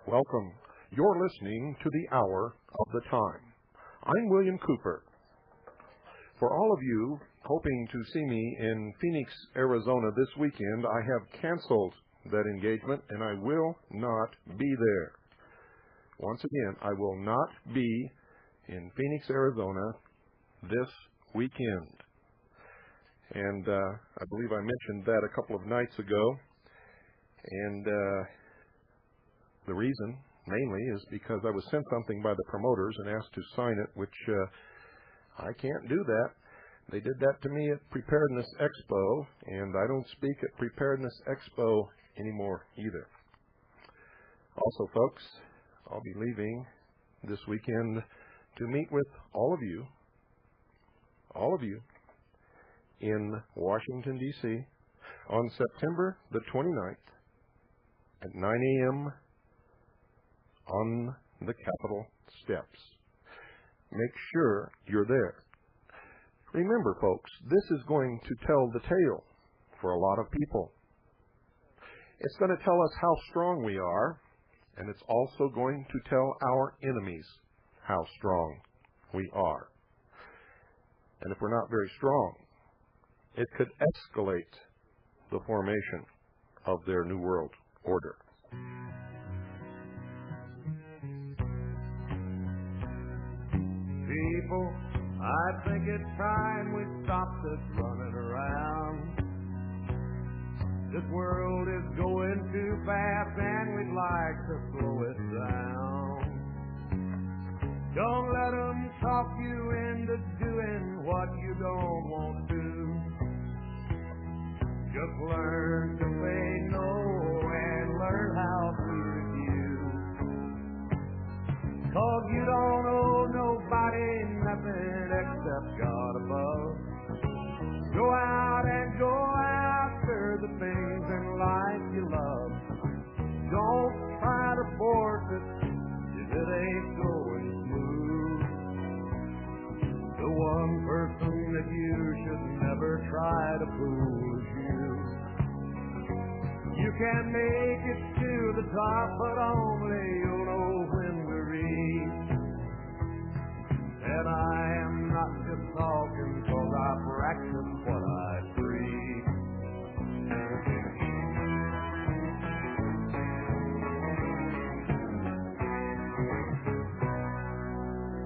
Welcome. You're listening to the Hour of the Time. I'm William Cooper. For all of you hoping to see me in Phoenix, Arizona this weekend, I have canceled that engagement and I will not be there. Once again, I will not be in Phoenix, Arizona this weekend. And I believe I mentioned that a couple of nights ago. And the reason, mainly, is because I was sent something by the promoters and asked to sign it, which I can't do that. They did that to me at Preparedness Expo, and I don't speak at Preparedness Expo anymore either. Also, folks, I'll be leaving this weekend to meet with all of you, in Washington, D.C. on September the 29th at 9 a.m. on the Capitol steps. Make sure you're there. Remember, folks, this is going to tell the tale for a lot of people. It's going to tell us how strong we are, and it's also going to tell our enemies how strong we are. And if we're not very strong, it could escalate the formation of their New World Order. People, I think it's time we stop this running around. This world is going too fast and we'd like to slow it down. Don't let them talk you into doing what you don't want to. Just learn to say no and learn how to refuse. 'Cause you don't owe nobody nothing except God above. Go out and go after the things in life you love. Don't try to force it if it ain't going smooth. The one person that you should never try to fool is you. You can make it to the top, but only you'll know when to reach. And I am not just talking 'cause I practice what I preach.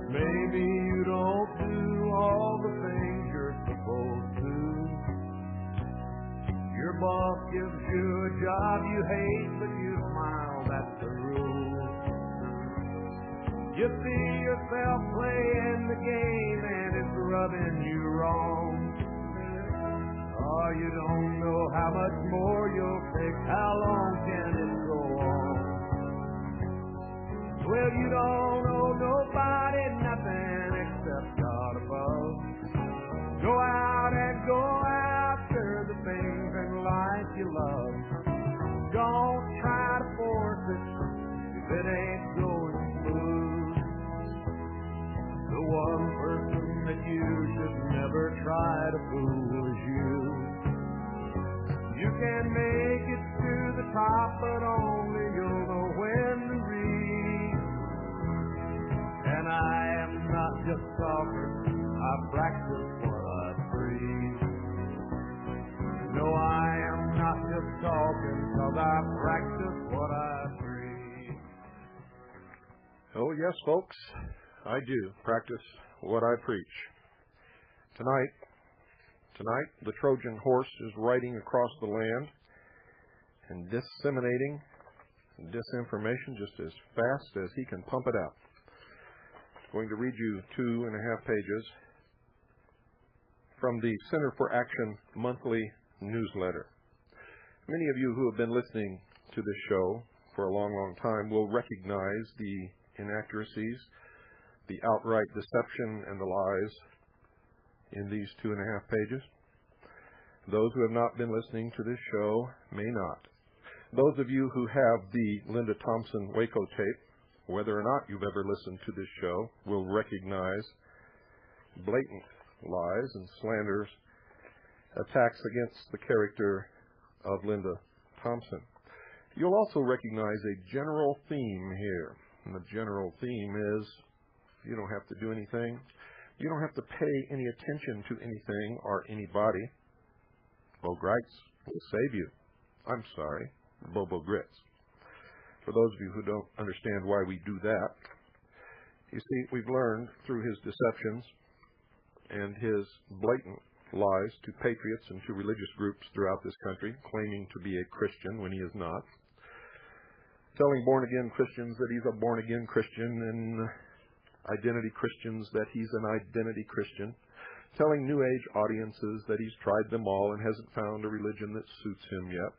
Maybe you don't do all the things you're supposed to. Your boss gives you a job you hate, but you smile, that's the rule. You see yourself playing the game and it's rubbing you wrong. Oh, you don't know how much more you'll take, how long can it go on? Well, you don't owe nobody nothing except God above. Go out and go after the things in life you love. Don't try to force it if it ain't going smooth. The one person that you should never try to fool is you. You can make it to the top, but only you'll know when to reach. And I am not just talking, I practice what I preach. No, I am not just talking, 'cause I practice what I preach. Oh, yes, folks, I do practice what I preach. Tonight, the Trojan horse is riding across the land and disseminating disinformation just as fast as he can pump it out. I'm going to read you 2.5 pages from the Center for Action monthly newsletter. Many of you who have been listening to this show for a long, long time will recognize the inaccuracies, the outright deception, and the lies in these 2.5 pages. Those who have not been listening to this show may not. Those of you who have the Linda Thompson Waco tape, whether or not you've ever listened to this show, will recognize blatant lies and slanders, attacks against the character of Linda Thompson. You'll also recognize a general theme here. And the general theme is you don't have to do anything. You don't have to pay any attention to anything or anybody. Bo Gritz will save you. I'm sorry, Bobo Gritz. For those of you who don't understand why we do that, you see, we've learned through his deceptions and his blatant lies to patriots and to religious groups throughout this country, claiming to be a Christian when he is not, telling born-again Christians that he's a born-again Christian, and identity Christians that he's an identity Christian, telling New Age audiences that he's tried them all and hasn't found a religion that suits him yet.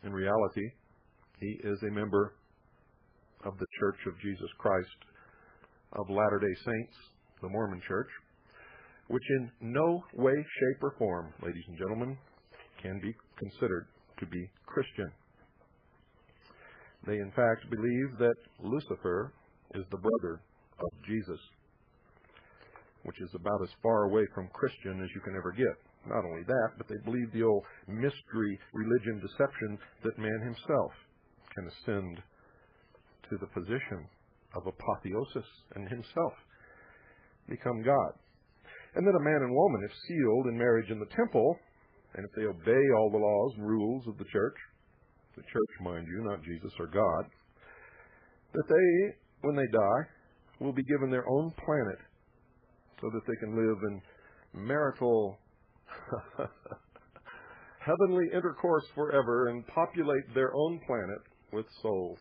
In reality, he is a member of the Church of Jesus Christ of Latter-day Saints, the Mormon Church, which in no way, shape, or form, ladies and gentlemen, can be considered to be Christian. They, in fact, believe that Lucifer is the brother of Jesus, which is about as far away from Christian as you can ever get. Not only that, but they believe the old mystery religion deception that man himself can ascend to the position of apotheosis and himself become God. And that a man and woman, if sealed in marriage in the temple, and if they obey all the laws and rules of the church, mind you, not Jesus or God, that they, when they die, will be given their own planet so that they can live in marital heavenly intercourse forever and populate their own planet with souls.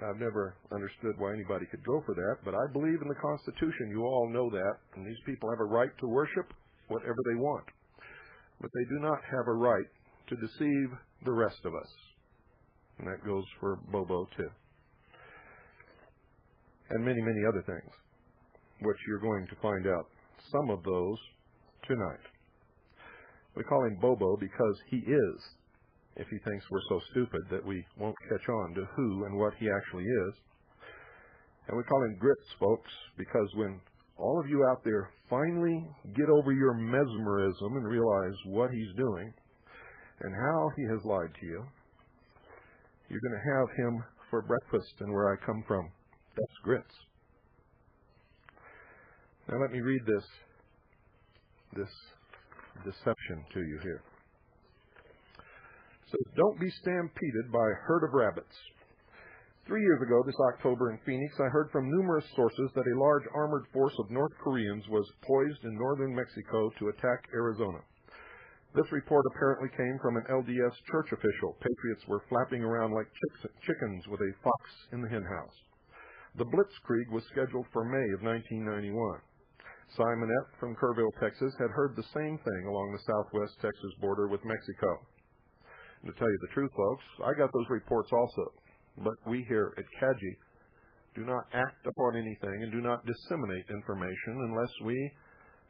I've never understood why anybody could go for that, but I believe in the Constitution. You all know that, and these people have a right to worship whatever they want. But they do not have a right to deceive the rest of us. And that goes for Bobo, too. And many, many other things, which you're going to find out some of those tonight. We call him Bobo because he is, if he thinks we're so stupid that we won't catch on to who and what he actually is. And we call him Gritz, folks, because when all of you out there finally get over your mesmerism and realize what he's doing and how he has lied to you, you're going to have him for breakfast and where I come from. That's Gritz. Now let me read this deception to you here. It says, don't be stampeded by a herd of rabbits. 3 years ago, this October in Phoenix, I heard from numerous sources that a large armored force of North Koreans was poised in northern Mexico to attack Arizona. This report apparently came from an LDS church official. Patriots were flapping around like chickens with a fox in the henhouse. The Blitzkrieg was scheduled for May of 1991. Simonette from Kerrville, Texas, had heard the same thing along the southwest Texas border with Mexico. And to tell you the truth, folks, I got those reports also. But we here at CAGI do not act upon anything and do not disseminate information unless we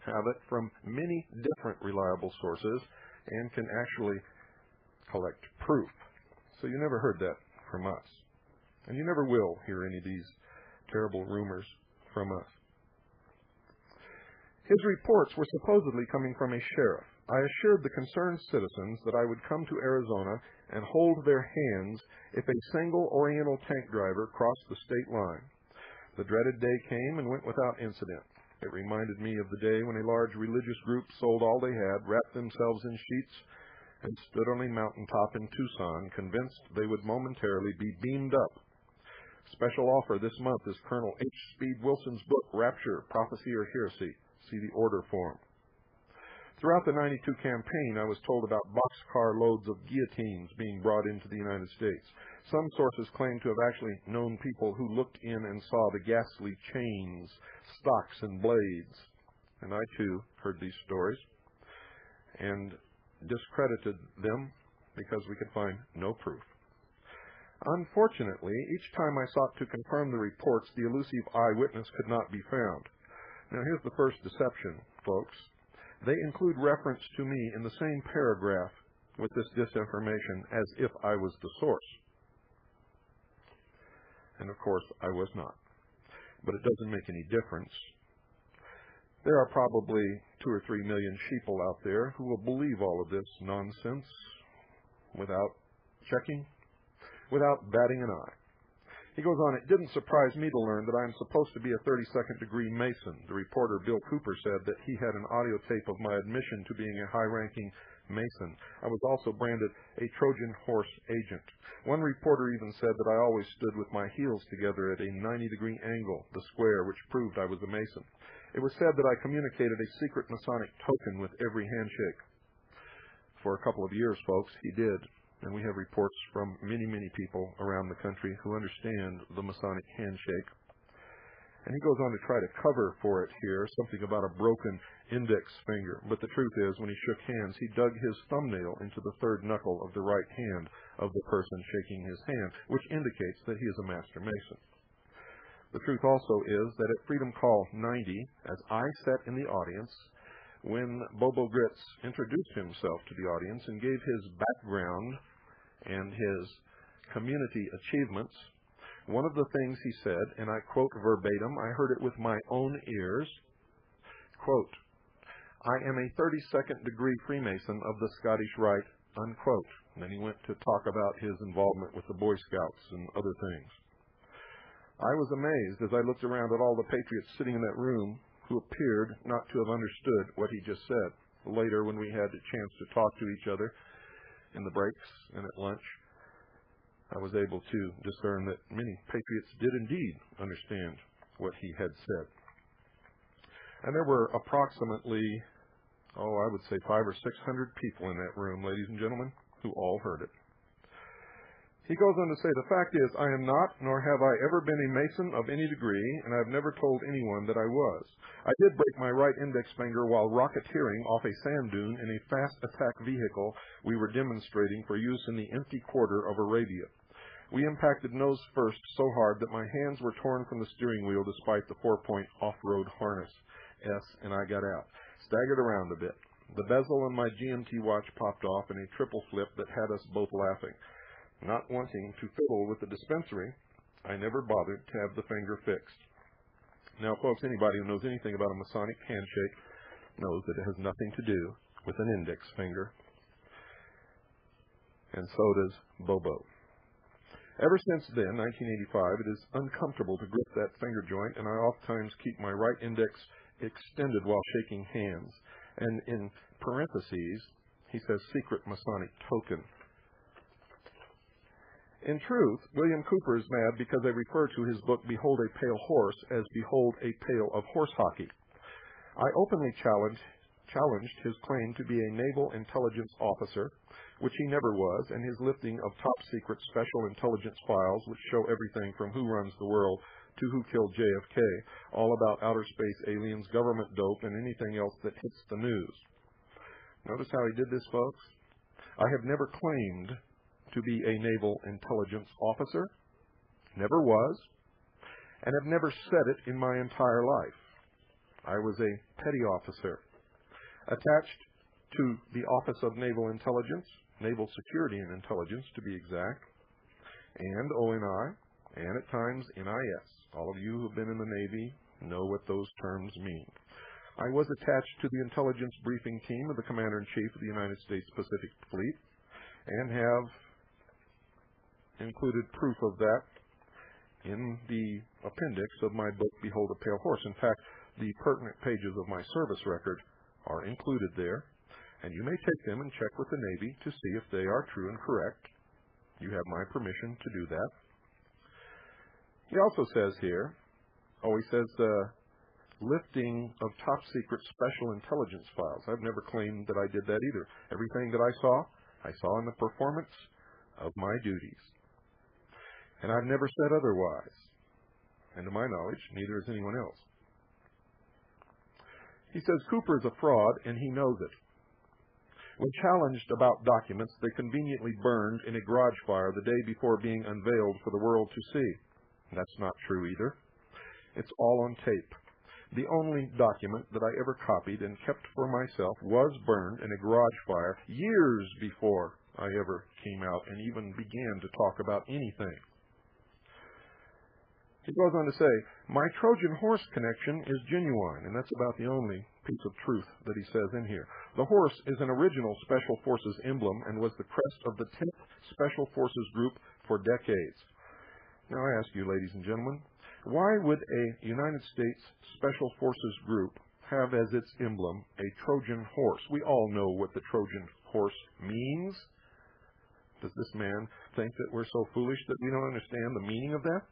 have it from many different reliable sources and can actually collect proof. So you never heard that from us. And you never will hear any of these terrible rumors from us. His reports were supposedly coming from a sheriff. I assured the concerned citizens that I would come to Arizona and hold their hands if a single Oriental tank driver crossed the state line. The dreaded day came and went without incident. It reminded me of the day when a large religious group sold all they had, wrapped themselves in sheets, and stood on a mountaintop in Tucson, convinced they would momentarily be beamed up. Special offer this month is Colonel H. Speed Wilson's book, Rapture, Prophecy or Heresy. See the order form. Throughout the 92 campaign, I was told about boxcar loads of guillotines being brought into the United States. Some sources claim to have actually known people who looked in and saw the ghastly chains, stocks, and blades. And I, too, heard these stories and discredited them because we could find no proof. Unfortunately, each time I sought to confirm the reports, the elusive eyewitness could not be found. Now, here's the first deception, folks. They include reference to me in the same paragraph with this disinformation as if I was the source. And, of course, I was not. But it doesn't make any difference. There are probably 2 or 3 million sheeple out there who will believe all of this nonsense without checking, without batting an eye. He goes on, it didn't surprise me to learn that I am supposed to be a 32nd degree Mason. The reporter, Bill Cooper, said that he had an audio tape of my admission to being a high-ranking Mason. I was also branded a Trojan horse agent. One reporter even said that I always stood with my heels together at a 90-degree angle, the square, which proved I was a Mason. It was said that I communicated a secret Masonic token with every handshake. For a couple of years, folks, he did. And we have reports from many, many people around the country who understand the Masonic handshake. And he goes on to try to cover for it here, something about a broken index finger. But the truth is, when he shook hands, he dug his thumbnail into the third knuckle of the right hand of the person shaking his hand, which indicates that he is a Master Mason. The truth also is that at Freedom Call 90, as I sat in the audience, when Bobo Gritz introduced himself to the audience and gave his background and his community achievements, one of the things he said, and I quote verbatim, I heard it with my own ears, quote, I am a 32nd degree Freemason of the Scottish Rite, unquote. And then he went to talk about his involvement with the Boy Scouts and other things. I was amazed as I looked around at all the patriots sitting in that room who appeared not to have understood what he just said. Later, when we had a chance to talk to each other in the breaks and at lunch, I was able to discern that many patriots did indeed understand what he had said. And there were approximately, I would say 500 or 600 people in that room, ladies and gentlemen, who all heard it. He goes on to say, the fact is, I am not, nor have I ever been a Mason of any degree, and I have never told anyone that I was. I did break my right index finger while rocketeering off a sand dune in a fast attack vehicle we were demonstrating for use in the empty quarter of Arabia. We impacted nose first so hard that my hands were torn from the steering wheel despite the 4-point off-road harness. And I got out. Staggered around a bit. The bezel on my GMT watch popped off in a triple flip that had us both laughing. Not wanting to fiddle with the dispensary, I never bothered to have the finger fixed. Now, folks, anybody who knows anything about a Masonic handshake knows that it has nothing to do with an index finger. And so does Bobo. Ever since then, 1985, it is uncomfortable to grip that finger joint, and I oftentimes keep my right index extended while shaking hands. And in parentheses, he says, secret Masonic token. In truth, William Cooper is mad because I refer to his book, Behold a Pale Horse, as Behold a Tale of Horse Hockey. I openly challenged his claim to be a naval intelligence officer, which he never was, and his lifting of top-secret special intelligence files, which show everything from who runs the world to who killed JFK, all about outer space aliens, government dope, and anything else that hits the news. Notice how he did this, folks? I have never claimed to be a naval intelligence officer, never was, and have never said it in my entire life. I was a petty officer, attached to the Office of Naval Intelligence, Naval Security and Intelligence to be exact, and ONI, and at times NIS. All of you who have been in the Navy know what those terms mean. I was attached to the intelligence briefing team of the Commander-in-Chief of the United States Pacific Fleet, and have included proof of that in the appendix of my book, Behold a Pale Horse. In fact, the pertinent pages of my service record are included there, and you may take them and check with the Navy to see if they are true and correct. You have my permission to do that. He also says here, he says lifting of top secret special intelligence files. I've never claimed that I did that either. Everything that I saw in the performance of my duties. And I've never said otherwise. And to my knowledge, neither has anyone else. He says Cooper is a fraud, and he knows it. When challenged about documents, they conveniently burned in a garage fire the day before being unveiled for the world to see. That's not true either. It's all on tape. The only document that I ever copied and kept for myself was burned in a garage fire years before I ever came out and even began to talk about anything. He goes on to say, my Trojan horse connection is genuine, and that's about the only piece of truth that he says in here. The horse is an original Special Forces emblem and was the crest of the 10th Special Forces Group for decades. Now I ask you, ladies and gentlemen, why would a United States Special Forces Group have as its emblem a Trojan horse? We all know what the Trojan horse means. Does this man think that we're so foolish that we don't understand the meaning of that?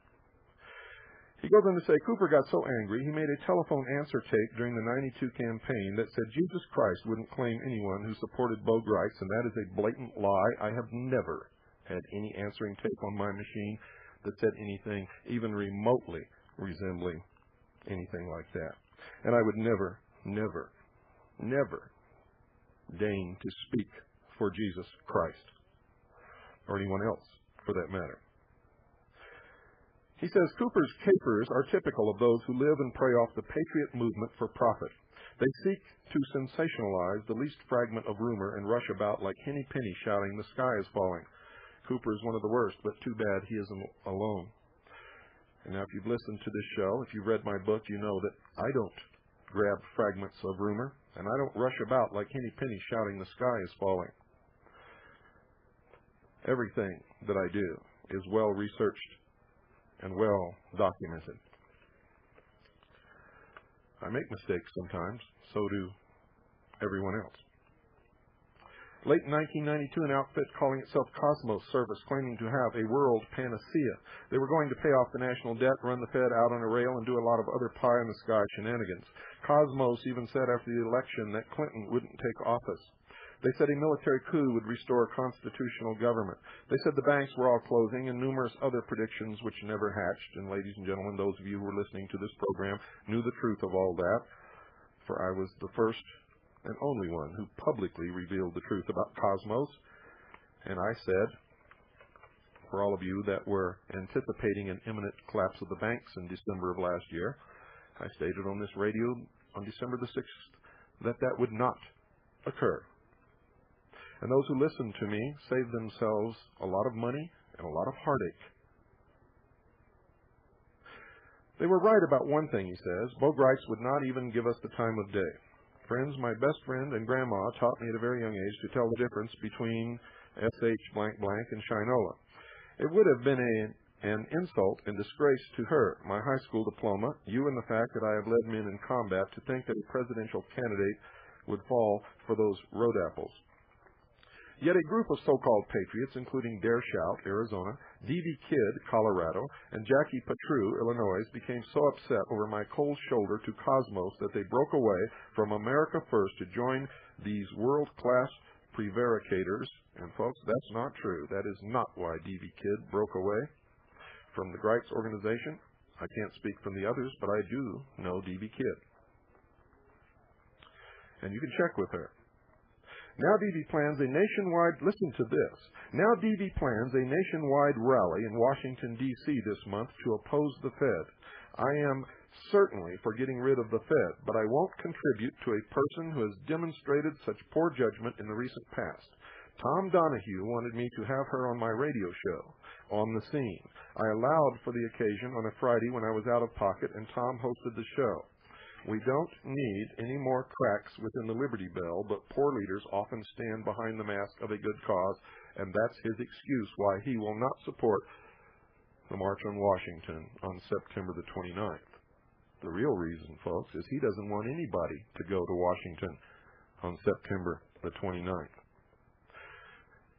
He goes on to say, Cooper got so angry, he made a telephone answer tape during the 92 campaign that said Jesus Christ wouldn't claim anyone who supported Bo Gritz, and that is a blatant lie. I have never had any answering tape on my machine that said anything even remotely resembling anything like that. And I would never, never, never deign to speak for Jesus Christ, or anyone else for that matter. He says Cooper's capers are typical of those who live and prey off the patriot movement for profit. They seek to sensationalize the least fragment of rumor and rush about like Henny Penny shouting, the sky is falling. Cooper is one of the worst, but too bad he isn't alone. And now if you've listened to this show, if you've read my book, you know that I don't grab fragments of rumor, and I don't rush about like Henny Penny shouting, the sky is falling. Everything that I do is well researched and well documented. I make mistakes sometimes, so do everyone else. Late in 1992, an outfit calling itself Cosmos Service, claiming to have a world panacea. They were going to pay off the national debt, run the Fed out on a rail, and do a lot of other pie-in-the-sky shenanigans. Cosmos even said after the election that Clinton wouldn't take office. They said a military coup would restore a constitutional government. They said the banks were all closing, and numerous other predictions which never hatched. And ladies and gentlemen, those of you who are listening to this program knew the truth of all that, for I was the first and only one who publicly revealed the truth about Cosmos. And I said, for all of you that were anticipating an imminent collapse of the banks in December of last year, I stated on this radio on December the 6th that that would not occur. And those who listened to me saved themselves a lot of money and a lot of heartache. They were right about one thing, he says. Bo Gritz would not even give us the time of day. Friends, my best friend and grandma taught me at a very young age to tell the difference between SH blank blank and Shinola. It would have been an insult and disgrace to her, my high school diploma, you and the fact that I have led men in combat, to think that a presidential candidate would fall for those road apples. Yet a group of so-called patriots, including Dare Shout, Arizona, D.V. Kidd, Colorado, and Jackie Patru, Illinois, became so upset over my cold shoulder to Cosmos that they broke away from America First to join these world-class prevaricators. And folks, that's not true. That is not why D.V. Kidd broke away from the Gritz organization. I can't speak from the others, but I do know D.V. Kidd. And you can check with her. Now D.V. plans a nationwide, listen to this, now D.V. plans a nationwide rally in Washington, D.C. this month to oppose the Fed. I am certainly for getting rid of the Fed, but I won't contribute to a person who has demonstrated such poor judgment in the recent past. Tom Donahue wanted me to have her on my radio show, On the Scene. I allowed for the occasion on a Friday when I was out of pocket, and Tom hosted the show. We don't need any more cracks within the Liberty Bell, but poor leaders often stand behind the mask of a good cause, and that's his excuse why he will not support the March on Washington on September the 29th. The real reason, folks, is he doesn't want anybody to go to Washington on September the 29th.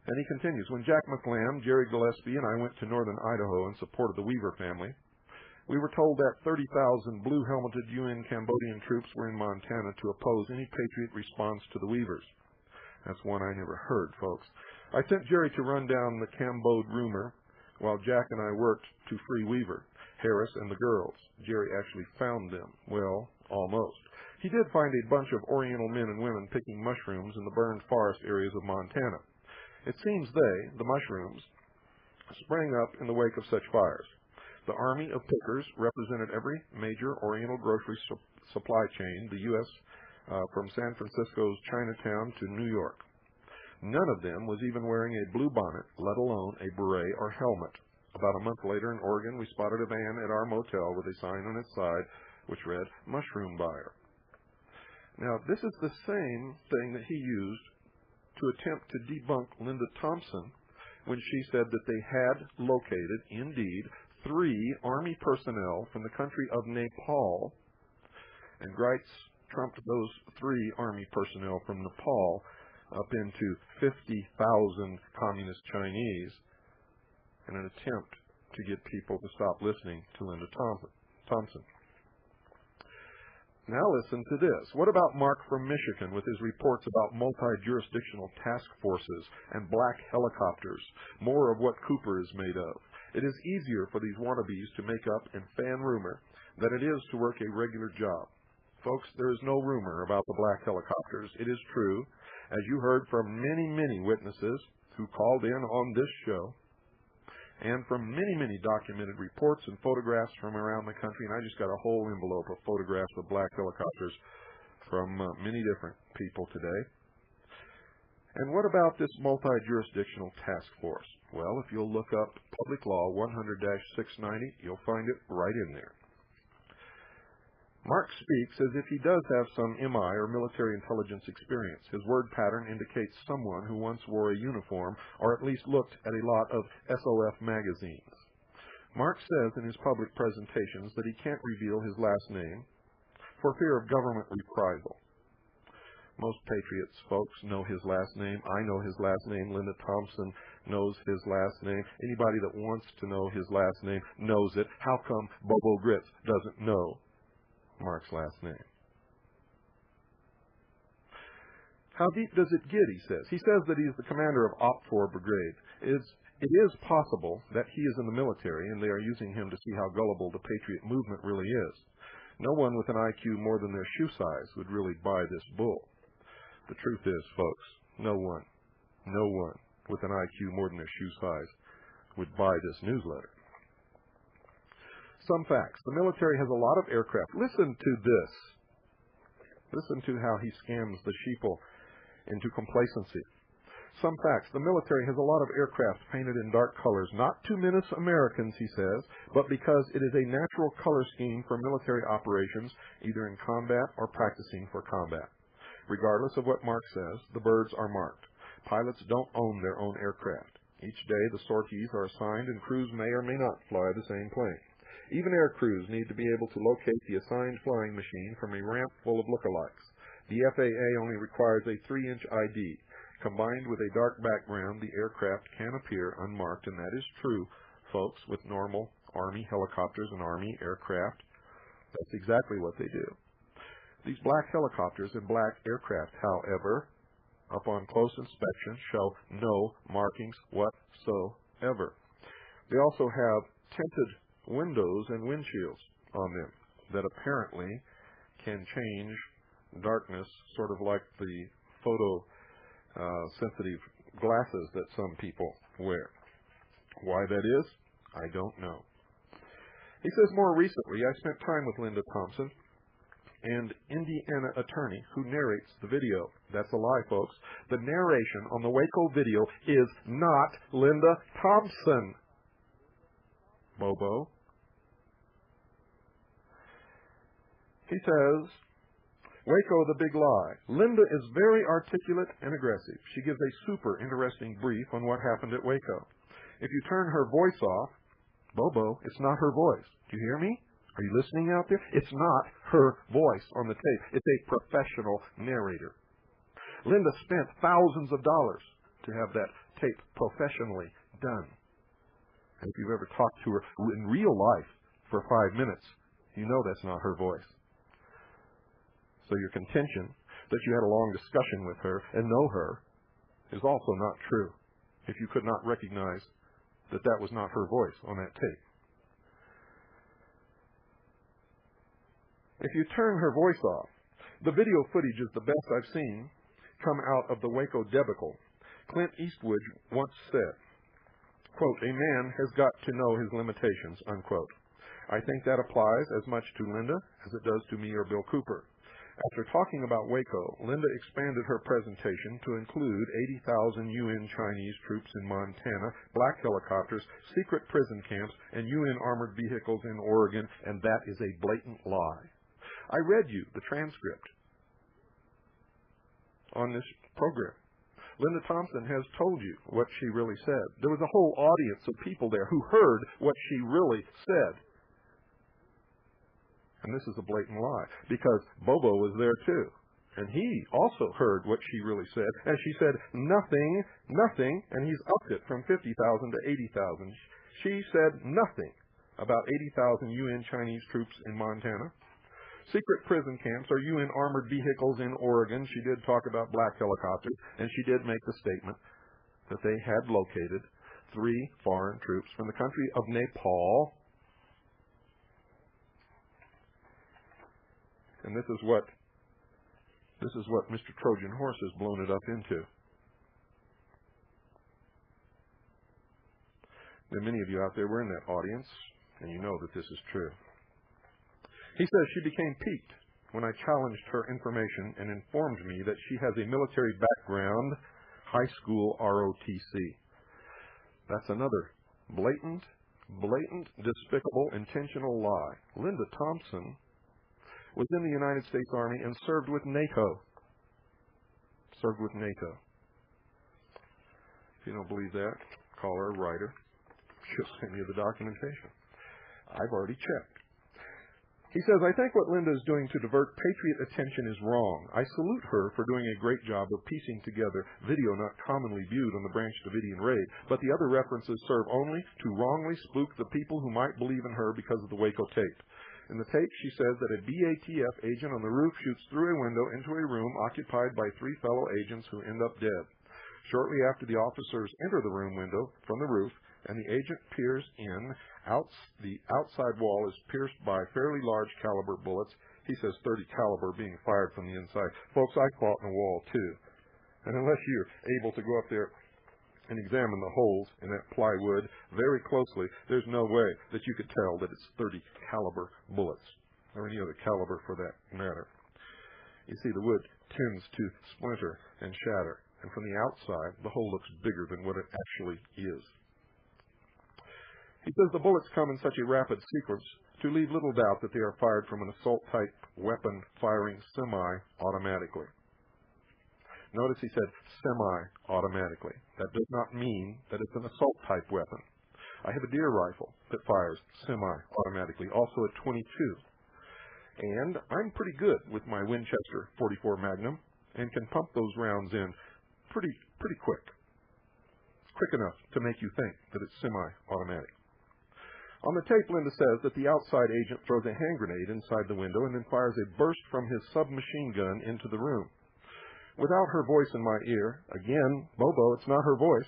And he continues, when Jack McLam, Jerry Gillespie, and I went to northern Idaho in support of the Weaver family, We were told that 30,000 blue-helmeted UN Cambodian troops were in Montana to oppose any Patriot response to the Weavers. That's one I never heard, folks. I sent Jerry to run down the Cambode rumor while Jack and I worked to free Weaver, Harris, and the girls. Jerry actually found them. Well, almost. He did find a bunch of Oriental men and women picking mushrooms in the burned forest areas of Montana. It seems the mushrooms, sprang up in the wake of such fires. The army of pickers represented every major Oriental grocery supply chain, the U.S., from San Francisco's Chinatown to New York. None of them was even wearing a blue bonnet, let alone a beret or helmet. About a month later in Oregon, we spotted a van at our motel with a sign on its side which read, "Mushroom Buyer." Now, this is the same thing that he used to attempt to debunk Linda Thompson when she said that they had located, indeed, 3 Army personnel from the country of Nepal, and Gritz trumped those 3 Army personnel from Nepal up into 50,000 communist Chinese in an attempt to get people to stop listening to Linda Thompson. Now listen to this. What about Mark from Michigan with his reports about multi-jurisdictional task forces and black helicopters, more of what Cooper is made of? It is easier for these wannabes to make up and fan rumor than it is to work a regular job. Folks, there is no rumor about the black helicopters. It is true, as you heard from many, many witnesses who called in on this show, and from many, many documented reports and photographs from around the country, and I just got a whole envelope of photographs of black helicopters from many different people today. And what about this multi-jurisdictional task force? Well, if you'll look up Public Law 100-690, you'll find it right in there. Marx speaks as if he does have some MI or military intelligence experience. His word pattern indicates someone who once wore a uniform or at least looked at a lot of SOF magazines. Marx says in his public presentations that he can't reveal his last name for fear of government reprisal. Most Patriots folks know his last name. I know his last name. Linda Thompson knows his last name. Anybody that wants to know his last name knows it. How come Bobo Gritz doesn't know Mark's last name? How deep does it get, he says. He says that he is the commander of OPT-4 Brigade. It is possible that he is in the military and they are using him to see how gullible the Patriot movement really is. No one with an IQ more than their shoe size would really buy this bull. The truth is, folks, no one with an IQ more than their shoe size would buy this newsletter. Some facts. The military has a lot of aircraft. Listen to this. Listen to how he scams the sheeple into complacency. Some facts. The military has a lot of aircraft painted in dark colors, not to menace Americans, he says, but because it is a natural color scheme for military operations, either in combat or practicing for combat. Regardless of what Marx says, the birds are marked. Pilots don't own their own aircraft. Each day the sorties are assigned and crews may or may not fly the same plane. Even air crews need to be able to locate the assigned flying machine from a ramp full of lookalikes. The FAA only requires a 3-inch ID. Combined with a dark background, the aircraft can appear unmarked, and that is true, folks, with normal Army helicopters and Army aircraft. That's exactly what they do. These black helicopters and black aircraft, however, upon close inspection, show no markings whatsoever. They also have tinted windows and windshields on them that apparently can change darkness, sort of like the photo-sensitive glasses that some people wear. Why that is, I don't know. He says more recently, I spent time with Linda Thompson, an Indiana attorney who narrates the video. That's a lie, folks. The narration on the Waco video is not Linda Thompson. Bobo. He says, Waco, the big lie. Linda is very articulate and aggressive. She gives a super interesting brief on what happened at Waco. If you turn her voice off, Bobo, it's not her voice. Do you hear me? Are you listening out there? It's not her voice on the tape. It's a professional narrator. Linda spent thousands of dollars to have that tape professionally done. And if you've ever talked to her in real life, for 5 minutes, you know that's not her voice. So your contention that you had a long discussion with her and know her is also not true if you could not recognize that that was not her voice on that tape. If you turn her voice off, the video footage is the best I've seen come out of the Waco debacle. Clint Eastwood once said, quote, "A man has got to know his limitations," unquote. I think that applies as much to Linda as it does to me or Bill Cooper. After talking about Waco, Linda expanded her presentation to include 80,000 UN Chinese troops in Montana, black helicopters, secret prison camps, and UN armored vehicles in Oregon, and that is a blatant lie. I read you the transcript on this program. Linda Thompson has told you what she really said. There was a whole audience of people there who heard what she really said. And this is a blatant lie, because Bobo was there too. And he also heard what she really said. And she said, nothing, and he's upped it from 50,000 to 80,000. She said nothing about 80,000 UN Chinese troops in Montana. Secret prison camps are UN armored vehicles in Oregon. She did talk about black helicopters, and she did make the statement that they had located 3 foreign troops from the country of Nepal. And this is what Mr. Trojan Horse has blown it up into. There are many of you out there were in that audience, and you know that this is true. He says she became piqued when I challenged her information and informed me that she has a military background, high school ROTC. That's another blatant, despicable, intentional lie. Linda Thompson was in the United States Army and served with NATO. If you don't believe that, call her, write her. She'll send you the documentation. I've already checked. He says, I think what Linda is doing to divert patriot attention is wrong. I salute her for doing a great job of piecing together video not commonly viewed on the Branch Davidian raid, but the other references serve only to wrongly spook the people who might believe in her because of the Waco tape. In the tape, she says that a BATF agent on the roof shoots through a window into a room occupied by 3 fellow agents who end up dead. Shortly after the officers enter the room window from the roof and the agent peers in, the outside wall is pierced by fairly large caliber bullets. He says 30 caliber being fired from the inside. Folks, I fought in a wall too. And unless you're able to go up there and examine the holes in that plywood very closely, there's no way that you could tell that it's 30 caliber bullets, or any other caliber for that matter. You see, the wood tends to splinter and shatter, and from the outside, the hole looks bigger than what it actually is. He says the bullets come in such a rapid sequence to leave little doubt that they are fired from an assault-type weapon firing semi-automatically. Notice he said semi-automatically. That does not mean that it's an assault-type weapon. I have a deer rifle that fires semi-automatically, also at 22. And I'm pretty good with my Winchester .44 Magnum and can pump those rounds in pretty quick. Quick enough to make you think that it's semi-automatic. On the tape, Linda says that the outside agent throws a hand grenade inside the window and then fires a burst from his submachine gun into the room. Without her voice in my ear, again, Bobo, it's not her voice.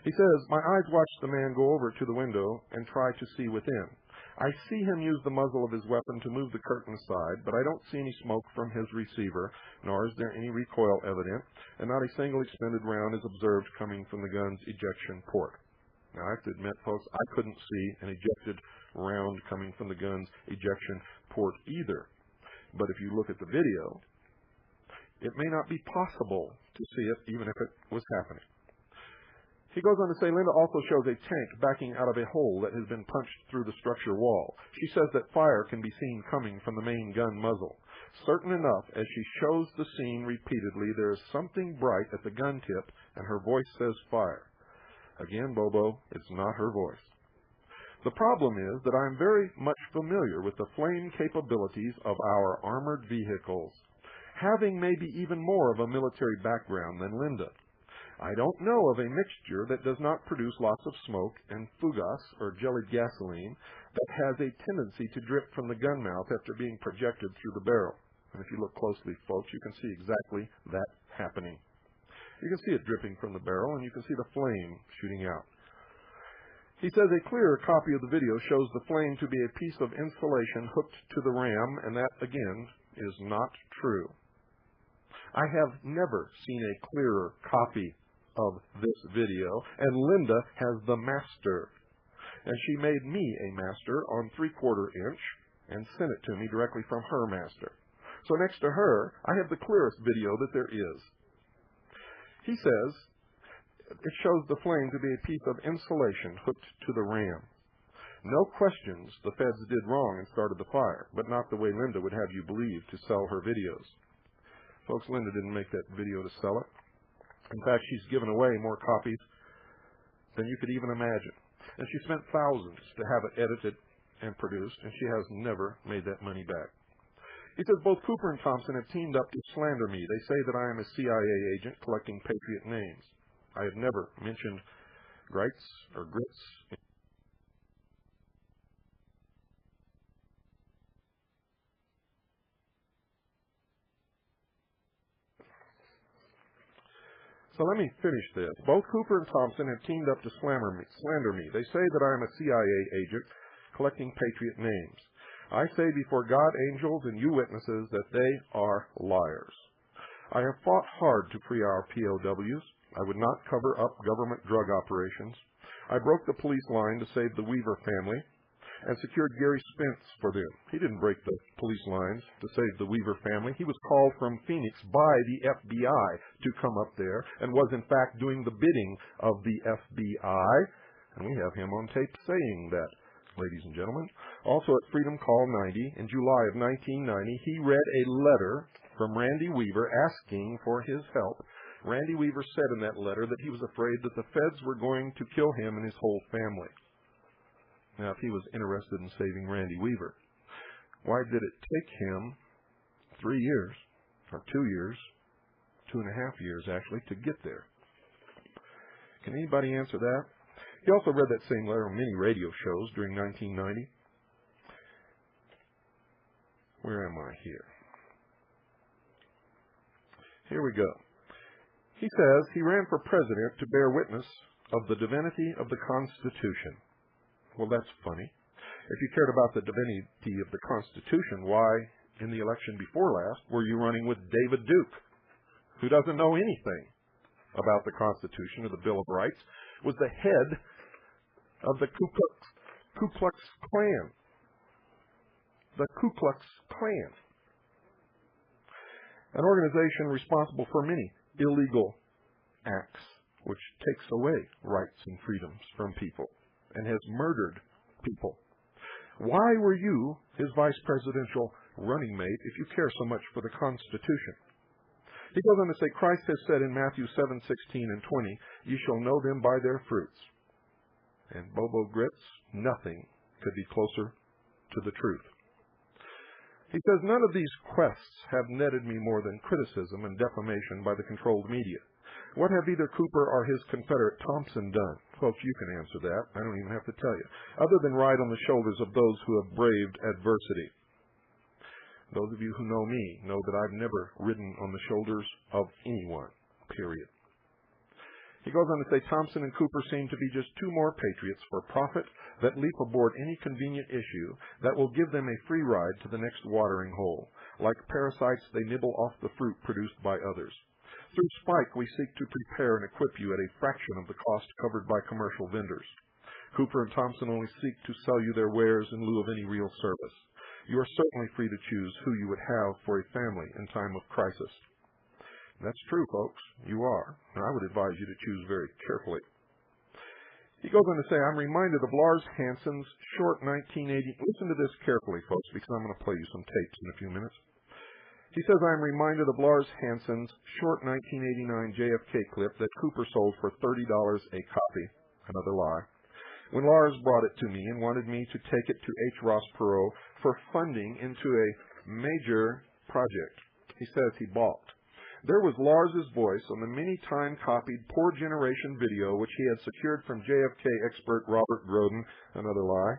He says, my eyes watch the man go over to the window and try to see within. I see him use the muzzle of his weapon to move the curtain aside, but I don't see any smoke from his receiver, nor is there any recoil evident, and not a single expended round is observed coming from the gun's ejection port. Now, I have to admit, folks, I couldn't see an ejected round coming from the gun's ejection port either. But if you look at the video, it may not be possible to see it, even if it was happening. He goes on to say, Linda also shows a tank backing out of a hole that has been punched through the structure wall. She says that fire can be seen coming from the main gun muzzle. Certain enough, as she shows the scene repeatedly, there is something bright at the gun tip, and her voice says fire. Again, Bobo, it's not her voice. The problem is that I'm very much familiar with the flame capabilities of our armored vehicles, having maybe even more of a military background than Linda. I don't know of a mixture that does not produce lots of smoke and fugas, or jellied gasoline, that has a tendency to drip from the gun mouth after being projected through the barrel. And if you look closely, folks, you can see exactly that happening. You can see it dripping from the barrel, and you can see the flame shooting out. He says a clearer copy of the video shows the flame to be a piece of insulation hooked to the ram, and that, again, is not true. I have never seen a clearer copy of this video, and Linda has the master. And she made me a master on 3/4 inch and sent it to me directly from her master. So next to her, I have the clearest video that there is. He says it shows the flame to be a piece of insulation hooked to the ram. No questions, the feds did wrong and started the fire, but not the way Linda would have you believe to sell her videos. Folks, Linda didn't make that video to sell it. In fact, she's given away more copies than you could even imagine. And she spent thousands to have it edited and produced, and she has never made that money back. He says both Cooper and Thompson have teamed up to slander me. They say that I am a CIA agent collecting patriot names. I have never mentioned Gritz or Gritz. So let me finish this. Both Cooper and Thompson have teamed up to slander me. They say that I am a CIA agent collecting patriot names. I say before God, angels, and you witnesses that they are liars. I have fought hard to free our POWs. I would not cover up government drug operations. I broke the police line to save the Weaver family and secured Gary Spence for them. He didn't break the police lines to save the Weaver family. He was called from Phoenix by the FBI to come up there and was in fact doing the bidding of the FBI. And we have him on tape saying that, ladies and gentlemen. Also at Freedom Call 90 in July of 1990, he read a letter from Randy Weaver asking for his help. Randy Weaver said in that letter that he was afraid that the feds were going to kill him and his whole family. Now, if he was interested in saving Randy Weaver, why did it take him 3 years, or 2 years, 2.5 years actually, to get there? Can anybody answer that? He also read that same letter on many radio shows during 1990. Where am I here? Here we go. He says he ran for president to bear witness of the divinity of the Constitution. Well, that's funny. If you cared about the divinity of the Constitution, why, in the election before last, were you running with David Duke, who doesn't know anything about the Constitution or the Bill of Rights, was the head of the Ku Klux Klan. The Ku Klux Klan. An organization responsible for many illegal acts, which takes away rights and freedoms from people and has murdered people. Why were you his vice presidential running mate if you care so much for the Constitution? He goes on to say, Christ has said in Matthew 7:16 and 20, "You shall know them by their fruits." And Bobo Gritz, nothing could be closer to the truth. He says, none of these quests have netted me more than criticism and defamation by the controlled media. What have either Cooper or his confederate Thompson done? Folks, you can answer that. I don't even have to tell you. Other than ride on the shoulders of those who have braved adversity. Those of you who know me know that I've never ridden on the shoulders of anyone, period. He goes on to say, Thompson and Cooper seem to be just two more patriots for profit that leap aboard any convenient issue that will give them a free ride to the next watering hole. Like parasites, they nibble off the fruit produced by others. Through Spike, we seek to prepare and equip you at a fraction of the cost covered by commercial vendors. Cooper and Thompson only seek to sell you their wares in lieu of any real service. You are certainly free to choose who you would have for a family in time of crisis. That's true, folks. You are. And I would advise you to choose very carefully. He goes on to say, I'm reminded of Lars Hansen's short 1980... Listen to this carefully, folks, because I'm going to play you some tapes in a few minutes. He says, I'm reminded of Lars Hansen's short 1989 JFK clip that Cooper sold for $30 a copy. Another lie. When Lars brought it to me and wanted me to take it to H. Ross Perot for funding into a major project, he says he balked. There was Lars's voice on the many-time copied Poor Generation video, which he had secured from JFK expert Robert Groden, another lie,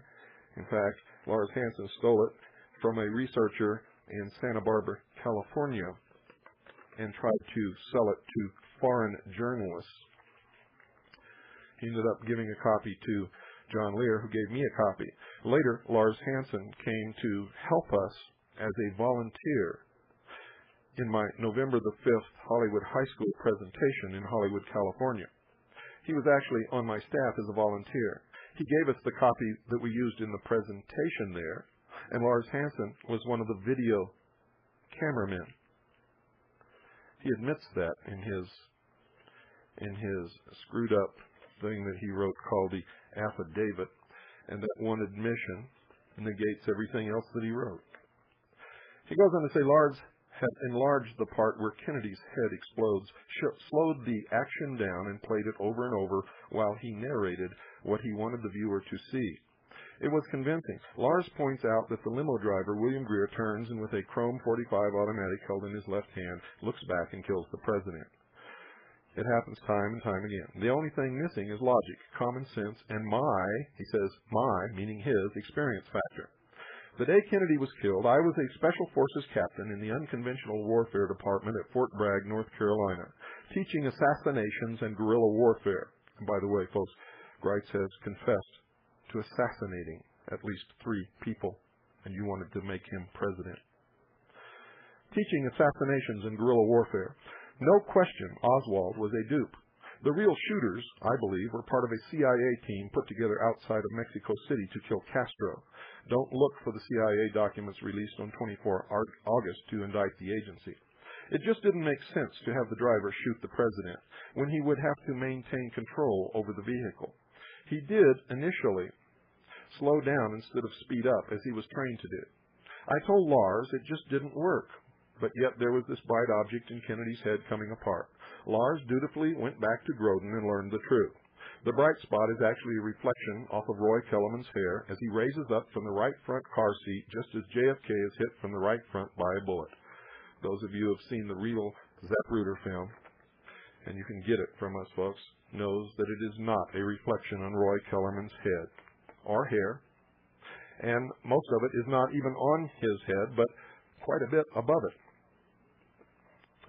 In fact, Lars Hansen stole it from a researcher in Santa Barbara, California, and tried to sell it to foreign journalists. He ended up giving a copy to John Lear, who gave me a copy. Later, Lars Hansen came to help us as a volunteer in my November the 5th Hollywood High School presentation in Hollywood, California. He was actually on my staff as a volunteer. He gave us the copy that we used in the presentation there, and Lars Hansen was one of the video cameramen. He admits that in his screwed up thing that he wrote called the affidavit, and that one admission negates everything else that he wrote. He goes on to say Lars had enlarged the part where Kennedy's head explodes, slowed the action down, and played it over and over while he narrated what he wanted the viewer to see. It was convincing. Lars points out that the limo driver, William Greer, turns and with a chrome .45 automatic held in his left hand, looks back and kills the president. It happens time and time again. The only thing missing is logic, common sense, and he says my, meaning his, experience factor. The day Kennedy was killed, I was a Special Forces captain in the Unconventional Warfare Department at Fort Bragg, North Carolina, teaching assassinations and guerrilla warfare. And by the way, folks, Gritz has confessed to assassinating at least 3 people, and you wanted to make him president. Teaching assassinations and guerrilla warfare. No question Oswald was a dupe. The real shooters, I believe, were part of a CIA team put together outside of Mexico City to kill Castro. Don't look for the CIA documents released on 24 August to indict the agency. It just didn't make sense to have the driver shoot the president when he would have to maintain control over the vehicle. He did initially slow down instead of speed up as he was trained to do. I told Lars it just didn't work, but yet there was this bright object in Kennedy's head coming apart. Lars dutifully went back to Grodin and learned the truth. The bright spot is actually a reflection off of Roy Kellerman's hair as he raises up from the right front car seat just as JFK is hit from the right front by a bullet. Those of you who have seen the real Zapruder film, and you can get it from us folks, knows that it is not a reflection on Roy Kellerman's head or hair, and most of it is not even on his head, but quite a bit above it.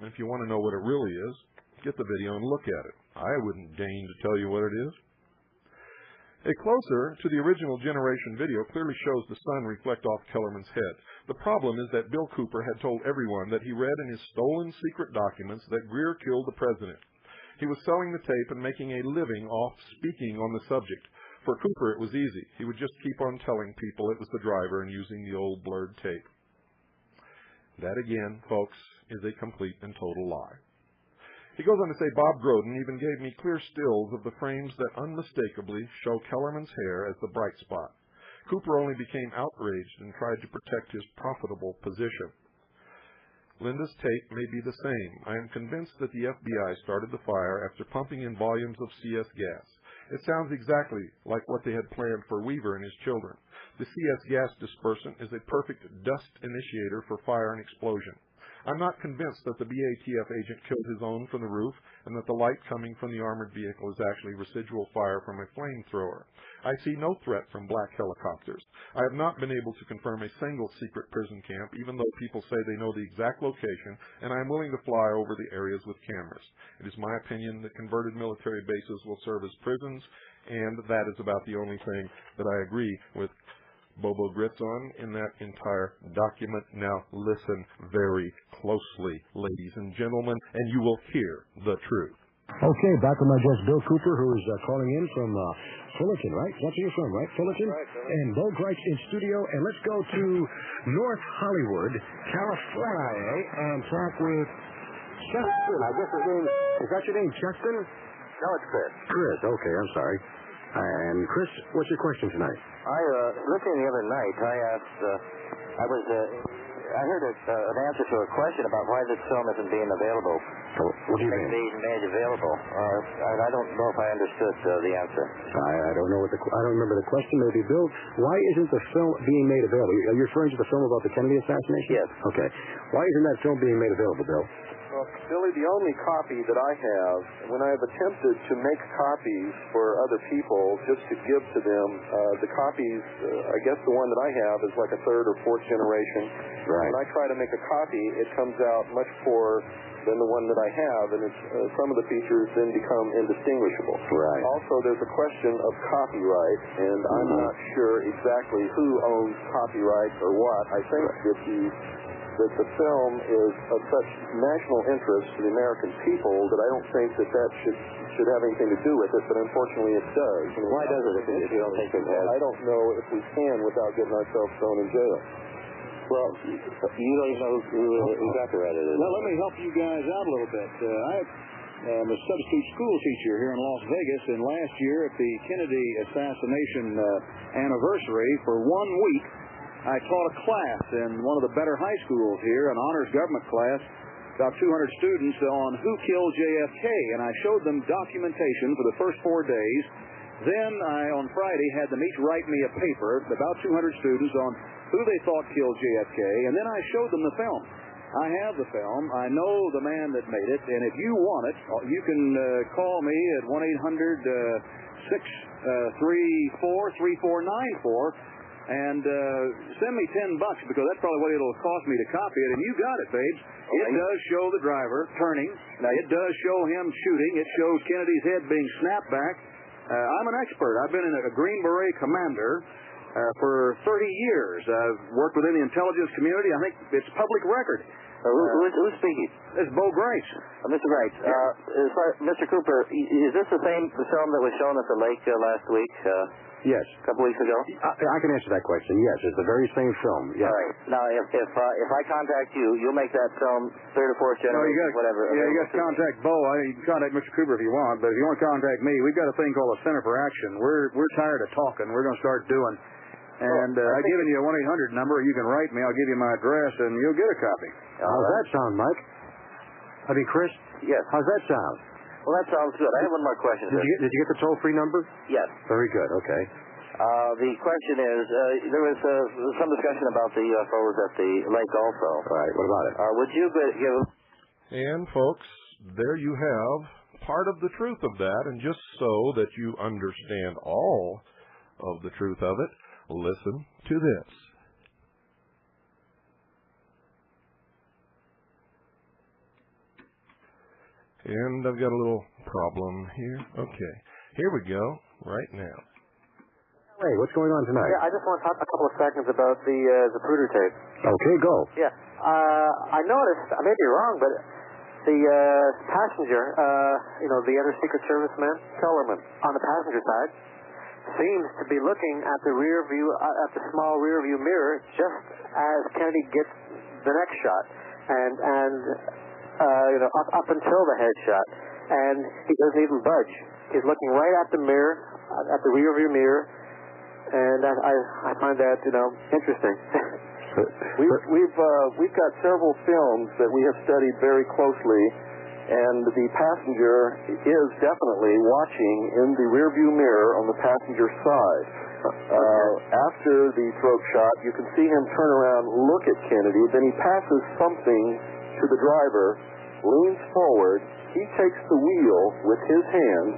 And if you want to know what it really is, get the video and look at it. I wouldn't deign to tell you what it is. A closer to the original generation video clearly shows the sun reflect off Kellerman's head. The problem is that Bill Cooper had told everyone that he read in his stolen secret documents that Greer killed the president. He was selling the tape and making a living off speaking on the subject. For Cooper, it was easy. He would just keep on telling people it was the driver and using the old blurred tape. That, again, folks, is a complete and total lie. He goes on to say Bob Grodin even gave me clear stills of the frames that unmistakably show Kellerman's hair as the bright spot. Cooper only became outraged and tried to protect his profitable position. Linda's tape may be the same. I am convinced that the FBI started the fire after pumping in volumes of CS gas. It sounds exactly like what they had planned for Weaver and his children. The CS gas dispersant is a perfect dust initiator for fire and explosion. I'm not convinced that the BATF agent killed his own from the roof and that the light coming from the armored vehicle is actually residual fire from a flamethrower. I see no threat from black helicopters. I have not been able to confirm a single secret prison camp, even though people say they know the exact location, and I am willing to fly over the areas with cameras. It is my opinion that converted military bases will serve as prisons, and that is about the only thing that I agree with Bobo Gritz on in that entire document. Now listen very closely, ladies and gentlemen, and you will hear the truth. Okay, back with my guest, Bill Cooper, who is calling in from Fullerton, right? That's where you're from, right? Fullerton? Right. And Bo Gritz in studio. And let's go to North Hollywood, California, and talk with Cheston. I guess his name, is that your name, Cheston? No, it's Chris. Chris, okay, I'm sorry. And Chris, what's your question tonight? Listening the other night, I heard an answer to a question about why this film isn't being available. So, what do you mean? Being made available. I don't know if I understood the answer. I don't know I don't remember the question. Maybe Bill, why isn't the film being made available? Are you referring to the film about the Kennedy assassination? Yes. Okay. Why isn't that film being made available, Bill? Well, Billy, the only copy that I have, when I have attempted to make copies for other people just to give to them, the copies, I guess the one that I have is like a third or fourth generation. Right. When I try to make a copy, it comes out much poorer than the one that I have, and it's, some of the features then become indistinguishable. Right. Also, there's a question of copyright, and I'm not sure exactly who owns copyright or what. I think that the film is of such national interest to the American people that I don't think that should have anything to do with it, but unfortunately it does. I mean, why does it if you don't think it has? I don't know if we can without getting ourselves thrown in jail. Well, you don't even know who copyrighted it. Well, let me help you guys out a little bit. I'm a substitute school teacher here in Las Vegas, and last year at the Kennedy Assassination anniversary, for 1 week, I taught a class in one of the better high schools here, an honors government class, about 200 students on who killed JFK, and I showed them documentation for the first 4 days. Then I, on Friday, had them each write me a paper, about 200 students, on who they thought killed JFK, and then I showed them the film. I have the film. I know the man that made it, and if you want it, you can call me at 1-800-634-3494 and send me $10 because that's probably what it'll cost me to copy it. And you got it, babes. It does show the driver turning. It does show him shooting. It shows Kennedy's head being snapped back. I'm an expert. I've been a Green Beret commander for 30 years. I've worked within the intelligence community. I think it's public record. Who's speaking? This is Bo Gritz. Mr. Gritz, Mr. Cooper, is this the same film that was shown at the lake last week? Yes. A couple weeks ago? I can answer that question. Yes, it's the very same film. Yes. All right. Now, if I contact you, you'll make that film third or fourth generation, whatever. Yeah, you got to contact Bo. You can contact Mr. Cooper if you want, but if you want to contact me, we've got a thing called a Center for Action. We're tired of talking. We're going to start doing. And I've given you a 1-800 number. You can write me. I'll give you my address, and you'll get a copy. How's that sound, Mike? I mean, Chris? Yes. How's that sound? Well, that sounds good. I have one more question. Did you get the toll-free number? Yes. Very good. Okay. The question is, there was some discussion about the UFOs at the lake also. Right. What about it? Would you give... And, folks, there you have part of the truth of that, and just so that you understand all of the truth of it, listen to this. And I've got a little problem here. Okay. Here we go, right now. Hey, what's going on tonight? Yeah, I just want to talk a couple of seconds about the Zapruder tape. Okay, go. Yeah. I noticed, I may be wrong, but the passenger, the other Secret Service man, Kellerman, on the passenger side, seems to be looking at the rear view, at the small rear view mirror, just as Kennedy gets the next shot, and up until the headshot, and he doesn't even budge. He's looking right at the mirror, at the rear view mirror, and I find that interesting. We've got several films that we have studied very closely, and the passenger is definitely watching in the rearview mirror on the passenger side. After the throat shot, you can see him turn around, look at Kennedy, then he passes something to the driver, leans forward, he takes the wheel with his hand,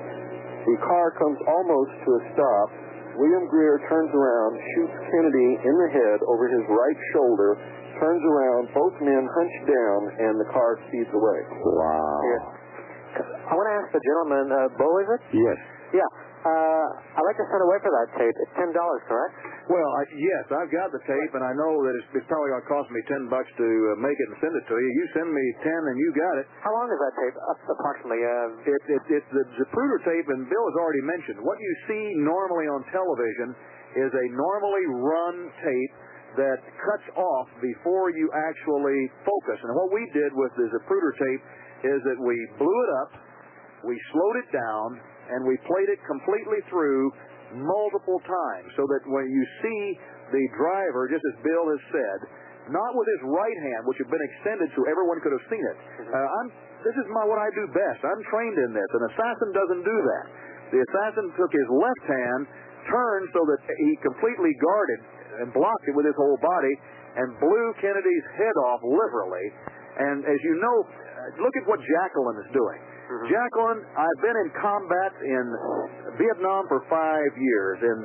the car comes almost to a stop, William Greer turns around, shoots Kennedy in the head over his right shoulder, turns around, both men hunch down, and the car speeds away. Wow. Yeah. I want to ask the gentleman, Bo, is it? Yes. Yeah. I'd like to send away for that tape. It's $10, correct? Well, yes, I've got the tape, and I know that it's probably going to cost me $10 to make it and send it to you. You send me 10, and you got it. How long is that tape, approximately? It's the Zapruder tape, and Bill has already mentioned. What you see normally on television is a normally run tape that cuts off before you actually focus. And what we did with the Zapruder tape is that we blew it up, we slowed it down, and we played it completely through multiple times so that when you see the driver, just as Bill has said, not with his right hand, which had been extended so everyone could have seen it. This is what I do best. I'm trained in this. An assassin doesn't do that. The assassin took his left hand, turned so that he completely guarded and blocked it with his whole body, and blew Kennedy's head off literally. And as you know, look at what Jacqueline is doing. Jacqueline, I've been in combat in Vietnam for 5 years, in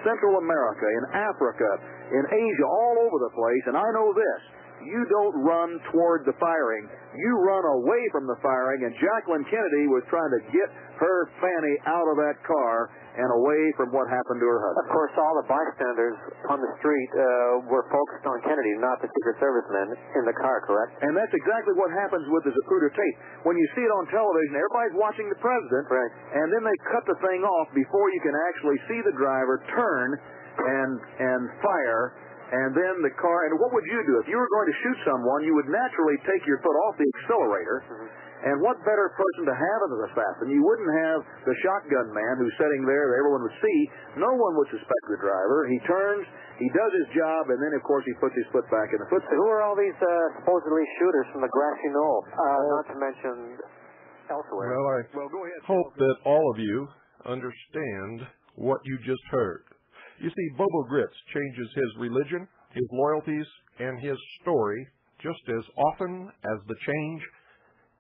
Central America, in Africa, in Asia, all over the place, and I know this. You don't run toward the firing. You run away from the firing, and Jacqueline Kennedy was trying to get her Fanny out of that car and away from what happened to her husband. Of course, all the bystanders on the street were focused on Kennedy, not the Secret Service men in the car, correct? And that's exactly what happens with the Zapruder tape. When you see it on television, everybody's watching the president, right, and then they cut the thing off before you can actually see the driver turn and fire. And then the car, and what would you do? If you were going to shoot someone, you would naturally take your foot off the accelerator. And what better person to have as an assassin? You wouldn't have the shotgun man who's sitting there that everyone would see. No one would suspect the driver. He turns, he does his job, and then, of course, he puts his foot back in the footstep. Who are all these supposedly shooters from the grassy knoll? Not to mention elsewhere. Well, go ahead. Hope that all of you understand what you just heard. You see, Bobo Gritz changes his religion, his loyalties, and his story just as often as the change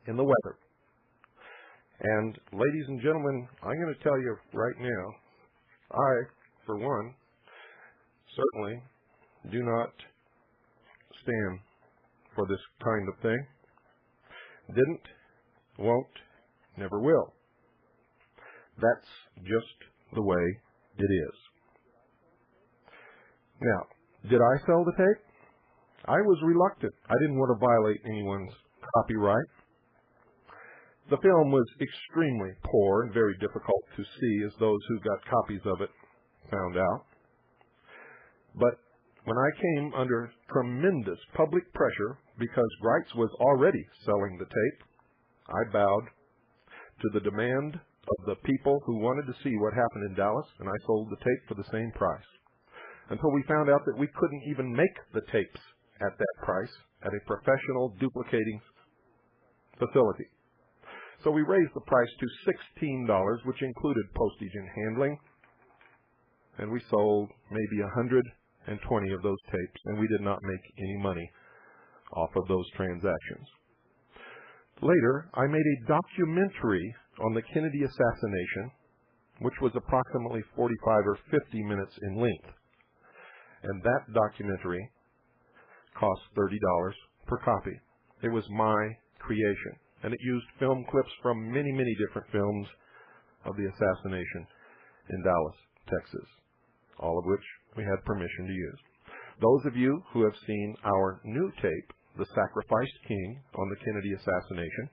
in the weather. And, ladies and gentlemen, I'm going to tell you right now, I, for one, certainly do not stand for this kind of thing. Didn't, won't, never will. That's just the way it is. Now, did I sell the tape? I was reluctant. I didn't want to violate anyone's copyright. The film was extremely poor and very difficult to see, as those who got copies of it found out. But when I came under tremendous public pressure, because Gritz was already selling the tape, I bowed to the demand of the people who wanted to see what happened in Dallas, and I sold the tape for the same price. Until we found out that we couldn't even make the tapes at that price at a professional duplicating facility. So we raised the price to $16, which included postage and handling, and we sold maybe 120 of those tapes, and we did not make any money off of those transactions. Later, I made a documentary on the Kennedy assassination, which was approximately 45 or 50 minutes in length. And that documentary cost $30 per copy. It was my creation, and it used film clips from many, many different films of the assassination in Dallas, Texas, all of which we had permission to use. Those of you who have seen our new tape, The Sacrificed King, on the Kennedy assassination,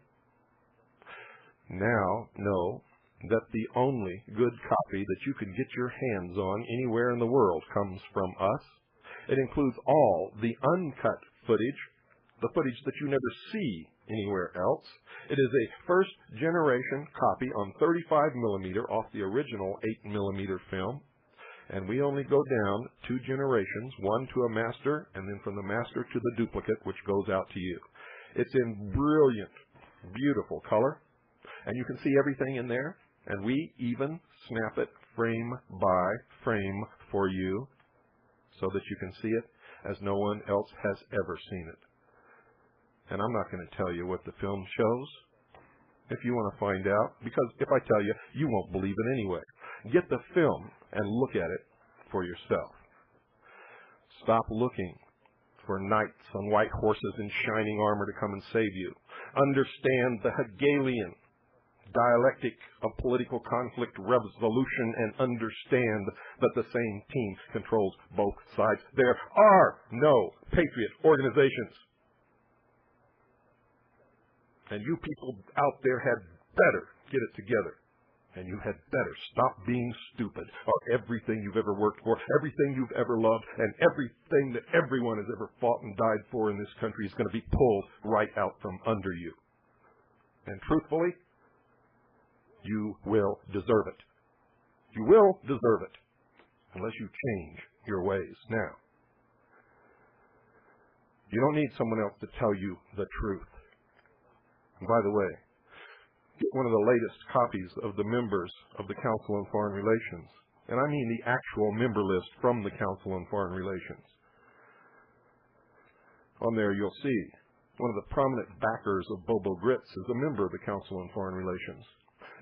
now know that the only good copy that you can get your hands on anywhere in the world comes from us. It includes all the uncut footage, the footage that you never see anywhere else. It is a first-generation copy on 35 millimeter off the original 8 millimeter film. And we only go down 2 generations, one to a master, and then from the master to the duplicate, which goes out to you. It's in brilliant, beautiful color, and you can see everything in there. And we even snap it frame by frame for you so that you can see it as no one else has ever seen it. And I'm not going to tell you what the film shows if you want to find out, because if I tell you, you won't believe it anyway. Get the film and look at it for yourself. Stop looking for knights on white horses in shining armor to come and save you. Understand the Hegelian dialectic of political conflict resolution and understand that the same team controls both sides. There are no patriot organizations. And you people out there had better get it together. And you had better stop being stupid, or everything you've ever worked for, everything you've ever loved, and everything that everyone has ever fought and died for in this country is going to be pulled right out from under you. And truthfully, you will deserve it. You will deserve it, unless you change your ways now. You don't need someone else to tell you the truth. And by the way, get one of the latest copies of the members of the Council on Foreign Relations. And I mean the actual member list from the Council on Foreign Relations. On there you'll see one of the prominent backers of Bobo Gritz is a member of the Council on Foreign Relations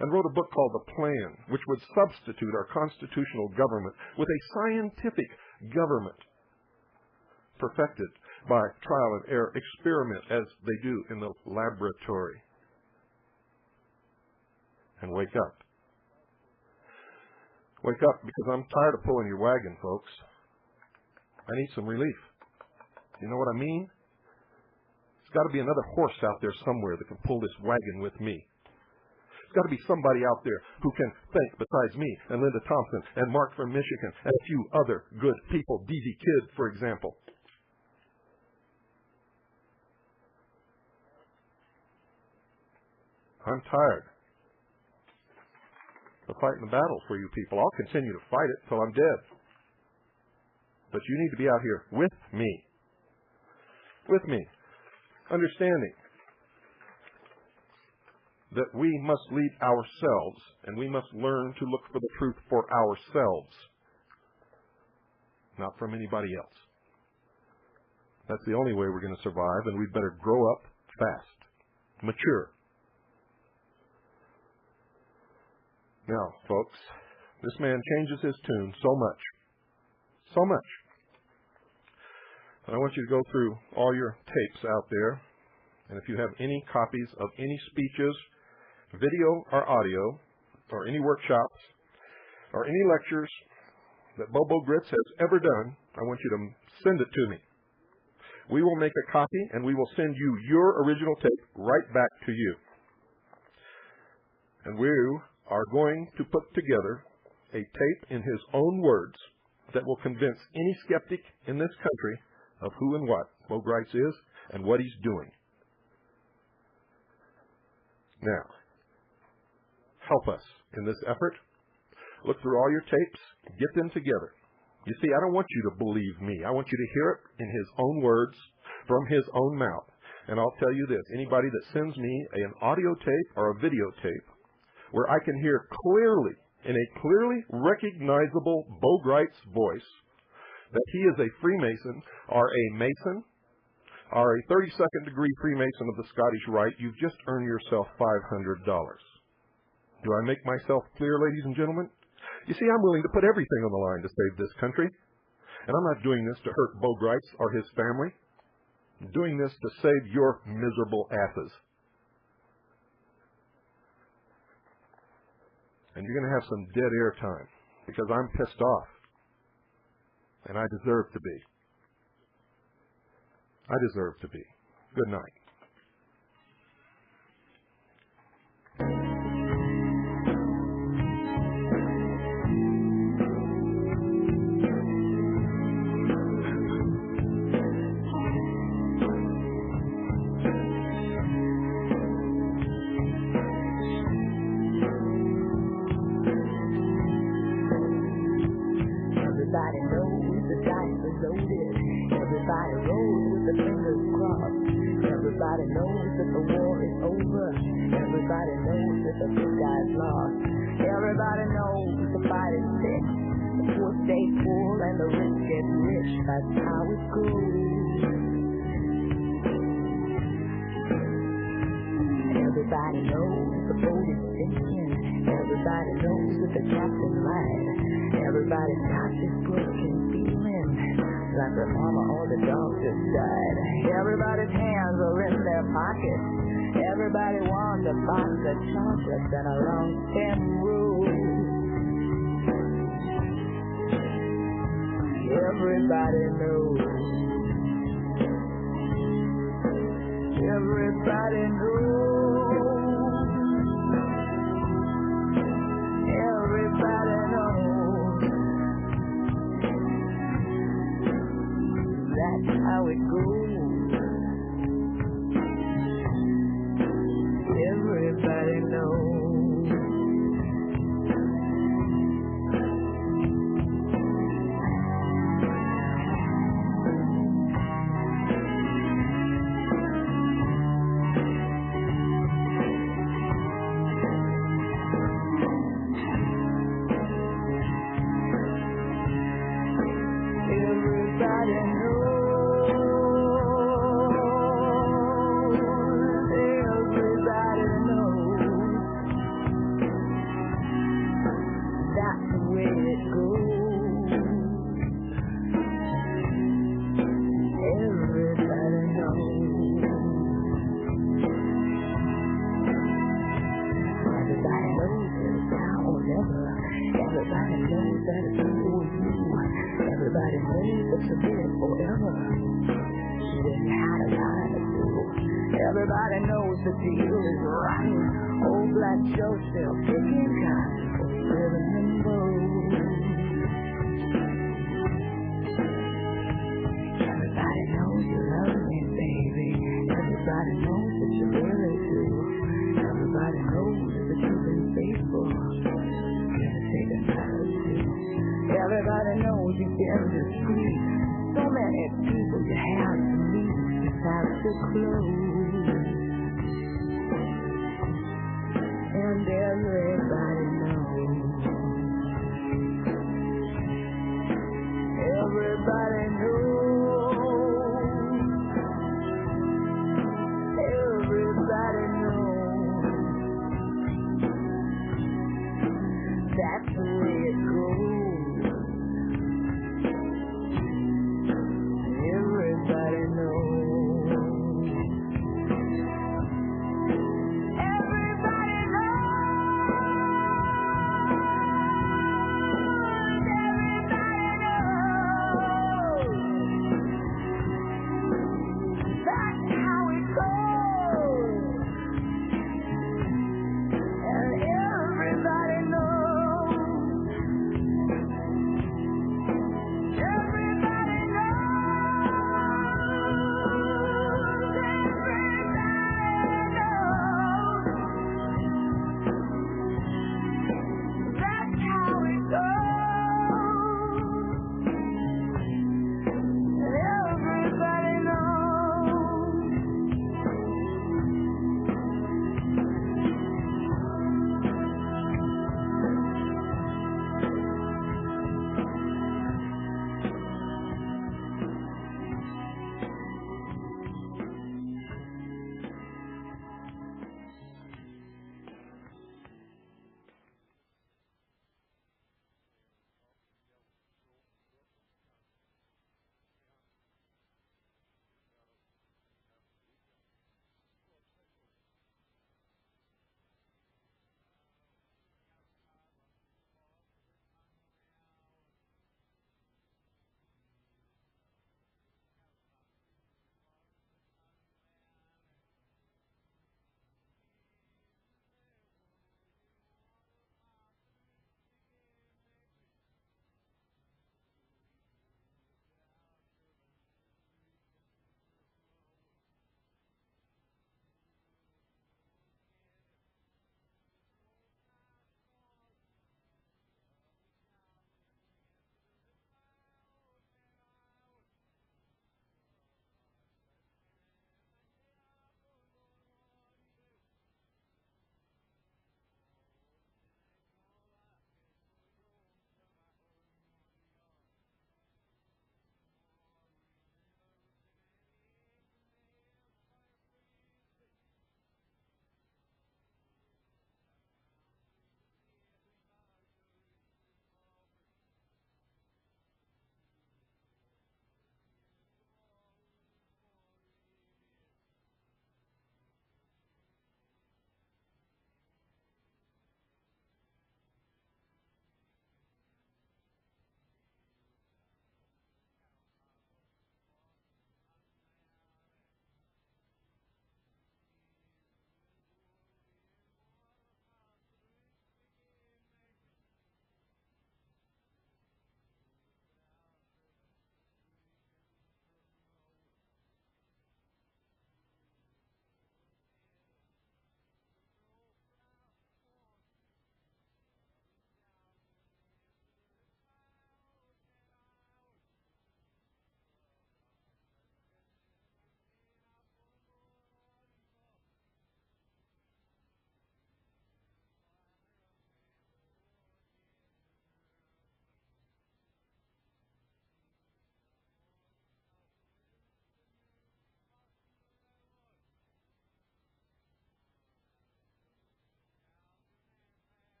and wrote a book called The Plan, which would substitute our constitutional government with a scientific government perfected by trial and error, experiment as they do in the laboratory. And wake up. Wake up, because I'm tired of pulling your wagon, folks. I need some relief. You know what I mean? There's got to be another horse out there somewhere that can pull this wagon with me. There's got to be somebody out there who can think besides me and Linda Thompson and Mark from Michigan and a few other good people, D.D. Kidd, for example. I'm tired of fighting the battle for you people. I'll continue to fight it till I'm dead. But you need to be out here with me. With me. Understanding that we must lead ourselves, and we must learn to look for the truth for ourselves, not from anybody else. That's the only way we're going to survive, and we'd better grow up fast, mature. Now, folks, this man changes his tune so much. So much. And I want you to go through all your tapes out there. And if you have any copies of any speeches, video or audio, or any workshops, or any lectures that Bobo Gritz has ever done, I want you to send it to me. We will make a copy, and we will send you your original tape right back to you. And we are going to put together a tape in his own words that will convince any skeptic in this country of who and what Bo Gritz is and what he's doing. Now, help us in this effort. Look through all your tapes. Get them together. You see, I don't want you to believe me. I want you to hear it in his own words, from his own mouth. And I'll tell you this. Anybody that sends me an audio tape or a video tape where I can hear clearly, in a clearly recognizable Bo Gritz voice, that he is a Freemason or a Mason or a 32nd degree Freemason of the Scottish Rite, you've just earned yourself $500. Do I make myself clear, ladies and gentlemen? You see, I'm willing to put everything on the line to save this country. And I'm not doing this to hurt Bo Gritz or his family. I'm doing this to save your miserable asses. And you're going to have some dead air time because I'm pissed off. And I deserve to be. I deserve to be. Good night. Everybody knows the dice are loaded. Everybody rolls with the fingers crossed. Everybody knows that the war is over. Everybody knows that the good guy's lost. Everybody knows the fight is fixed. The poor stay poor and the rich get rich. That's how it goes. Everybody knows the boat is sinking. Everybody knows that the captain lied. Everybody's got this broken feeling, like their mama or the dog just died. Everybody's hands are in their pockets. Everybody wants a box of chocolates and a long stem rose. Everybody knows. Everybody knows. Everybody knows. That's how it goes. Everybody knows. Everybody knows the deal is rotten. Old Black Joe still picking cotton for cinnamon rolls. Everybody knows you love me, baby. Everybody knows that you really do. Everybody knows that you've been faithful. Gonna take a night or two. Everybody knows you've been discreet. So many people you have to meet without your clothes. And everybody